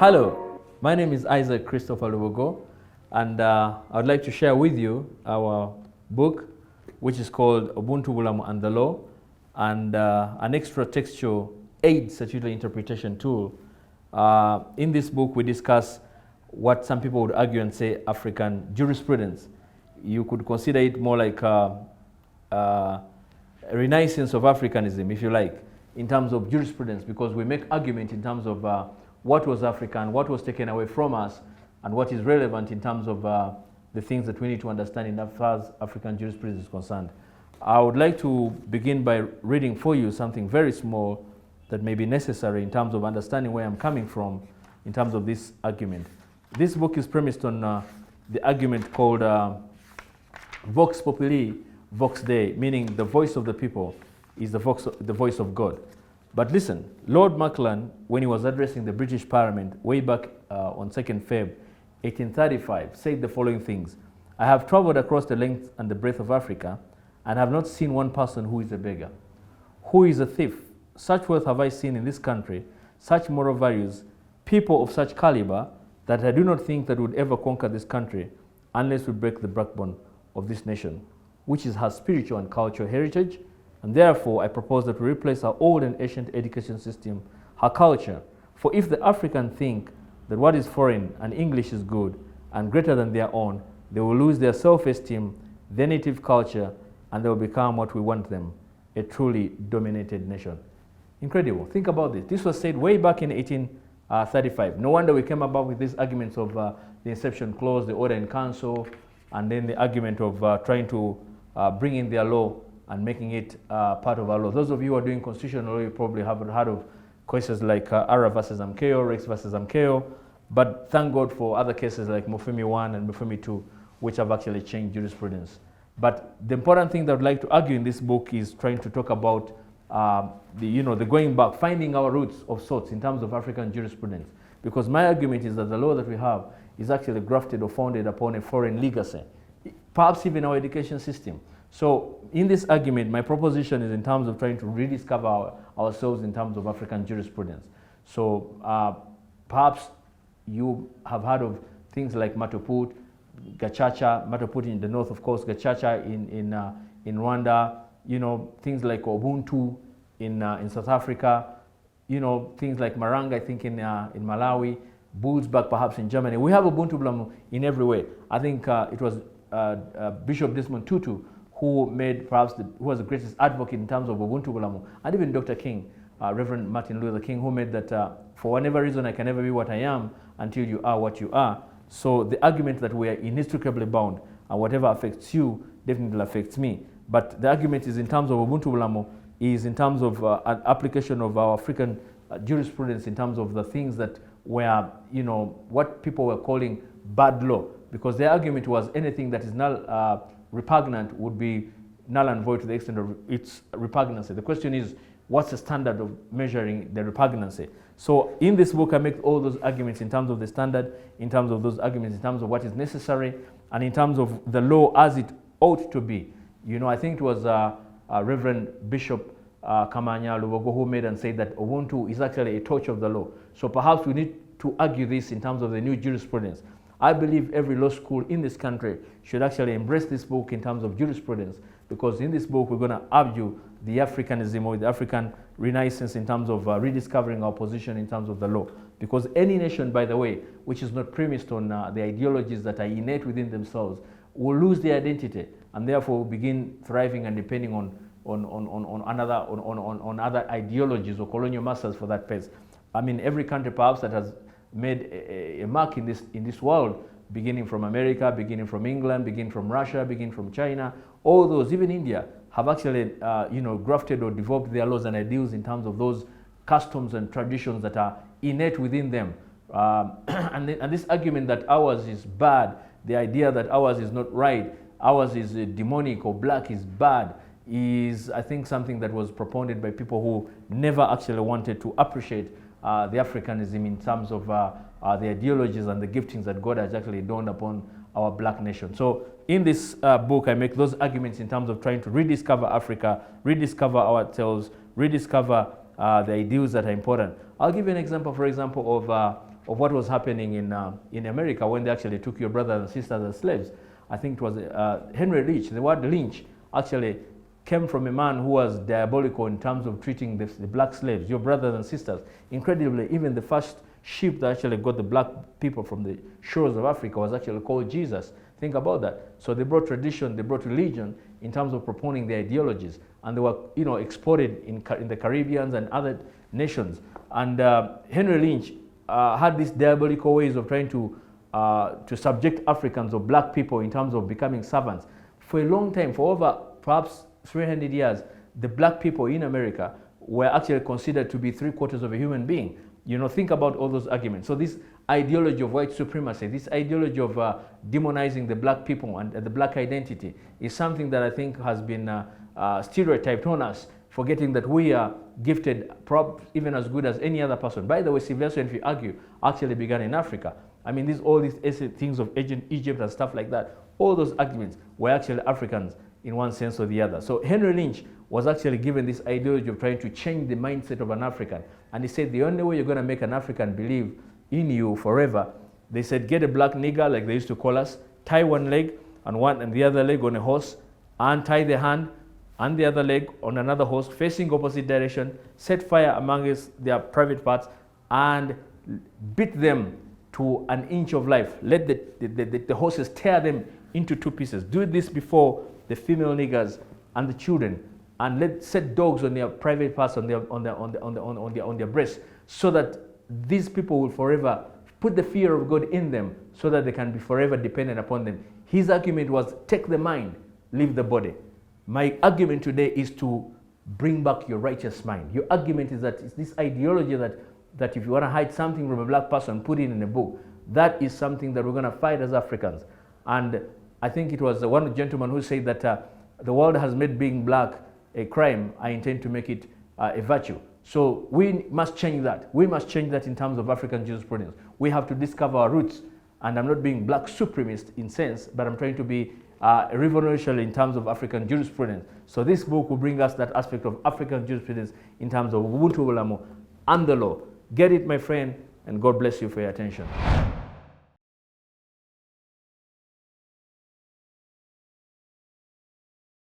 Hello, my name is Isaac Christopher Lubogo, and I would like to share with you our book, which is called Ubuntu Bulamu and the Law, and an extra textual aid statutory interpretation tool. In this book, we discuss what some people would argue and say African jurisprudence. You could consider it more like a renaissance of Africanism, if you like, in terms of jurisprudence, because we make argument in terms of what was African, what was taken away from us, and what is relevant in terms of the things that we need to understand in as far as African jurisprudence is concerned. I would like to begin by reading for you something very small that may be necessary in terms of understanding where I'm coming from in terms of this argument. This book is premised on the argument called Vox Populi, Vox Dei, meaning the voice of the people is the voice of God. But listen, Lord Macklin, when he was addressing the British Parliament way back on 2nd Feb 1835, said the following things: I have traveled across the length and the breadth of Africa and have not seen one person who is a beggar, who is a thief. Such wealth have I seen in this country, such moral values, people of such caliber, that I do not think that would ever conquer this country unless we break the backbone of this nation, which is her spiritual and cultural heritage. And therefore, I propose that we replace our old and ancient education system, her culture. For if the African think that what is foreign and English is good and greater than their own, they will lose their self-esteem, their native culture, and they will become what we want them, a truly dominated nation. Incredible. Think about this. This was said way back in 1835. No wonder we came about with these arguments of the Inception Clause, the Order in Council, and then the argument of trying to bring in their law and making it part of our law. Those of you who are doing constitutional law, you probably haven't heard of cases like Ara versus Amkeo, Rex versus Amkeo, but thank God for other cases like Mufimi 1 and Mufimi 2, which have actually changed jurisprudence. But the important thing that I'd like to argue in this book is trying to talk about the going back, finding our roots of sorts in terms of African jurisprudence. Because my argument is that the law that we have is actually grafted or founded upon a foreign legacy, perhaps even our education system. So in this argument, my proposition is in terms of trying to rediscover ourselves in terms of African jurisprudence. So perhaps you have heard of things like Matoput, Gacaca, Matoput in the north, of course, Gacaca in Rwanda, things like Ubuntu in South Africa, things like Maranga, I think in Malawi, Bullsback perhaps in Germany. We have Ubuntu Bulamu in every way. I think it was Bishop Desmond Tutu who was the greatest advocate in terms of Ubuntu Bulamu, and even Dr. King, Reverend Martin Luther King, who made that for whatever reason I can never be what I am until you are what you are. So the argument that we are inextricably bound and whatever affects you definitely affects me. But the argument is in terms of Ubuntu Bulamu, is in terms of an application of our African jurisprudence in terms of the things that were, what people were calling bad law. Because the argument was anything that is null, repugnant would be null and void to the extent of its repugnancy. The question is, what's the standard of measuring the repugnancy? So in this book, I make all those arguments in terms of the standard, in terms of those arguments, in terms of what is necessary, and in terms of the law as it ought to be. I think it was Reverend Bishop Kamanya Lubogo who made and said that Ubuntu is actually a torch of the law. So perhaps we need to argue this in terms of the new jurisprudence. I believe every law school in this country should actually embrace this book in terms of jurisprudence, because in this book we're going to argue the Africanism or the African Renaissance in terms of rediscovering our position in terms of the law. Because any nation, by the way, which is not premised on the ideologies that are innate within themselves, will lose their identity and therefore will begin thriving and depending on other ideologies or colonial masters for that pace. I mean, every country perhaps that has made a mark in this world, beginning from America, beginning from England, beginning from Russia, beginning from China, all those, even India, have actually grafted or developed their laws and ideals in terms of those customs and traditions that are innate within them. And this argument that ours is bad, the idea that ours is not right, ours is demonic or black is bad, is, I think, something that was propounded by people who never actually wanted to appreciate the Africanism in terms of the ideologies and the giftings that God has actually dawned upon our black nation. So in this book, I make those arguments in terms of trying to rediscover Africa, rediscover ourselves, rediscover the ideals that are important. I'll give you an example, for example, of what was happening in America when they actually took your brothers and sisters as slaves. I think it was Henry Lynch. The word lynch actually came from a man who was diabolical in terms of treating the black slaves, your brothers and sisters. Incredibly, even the first ship that actually got the black people from the shores of Africa was actually called Jesus. Think about that. So they brought tradition, they brought religion in terms of propounding their ideologies, and they were, exported in the Caribbean and other nations. And Henry Lynch had these diabolical ways of trying to subject Africans or black people in terms of becoming servants. For a long time, for over perhaps 300 years, the black people in America were actually considered to be 3/4 of a human being. Think about all those arguments. So this ideology of white supremacy, this ideology of demonizing the black people and the black identity is something that I think has been stereotyped on us, forgetting that we are gifted, even as good as any other person. By the way, civilization, if you argue, actually began in Africa. I mean, all these things of ancient Egypt and stuff like that, all those arguments were actually Africans in one sense or the other. So Henry Lynch was actually given this ideology of trying to change the mindset of an African. And he said the only way you're going to make an African believe in you forever, they said, get a black nigger, like they used to call us, tie one leg and the other leg on a horse, and tie the hand and the other leg on another horse facing opposite direction, set fire amongst their private parts, and beat them to an inch of life. Let the horses tear them into 2 pieces. Do this before the female niggers and the children, and set dogs on their private parts, on their breasts, so that these people will forever put the fear of God in them, so that they can be forever dependent upon them. His argument was, take the mind, leave the body. My argument today is to bring back your righteous mind. Your argument is that it's this ideology that if you want to hide something from a black person, put it in a book. That is something that we're going to fight as Africans. And I think it was one gentleman who said that the world has made being black a crime. I intend to make it a virtue. So we must change that. We must change that in terms of African jurisprudence. We have to discover our roots. And I'm not being black supremacist in sense, but I'm trying to be revolutionary in terms of African jurisprudence. So this book will bring us that aspect of African jurisprudence in terms of Ubuntu Bulamo and the law. Get it, my friend, and God bless you for your attention.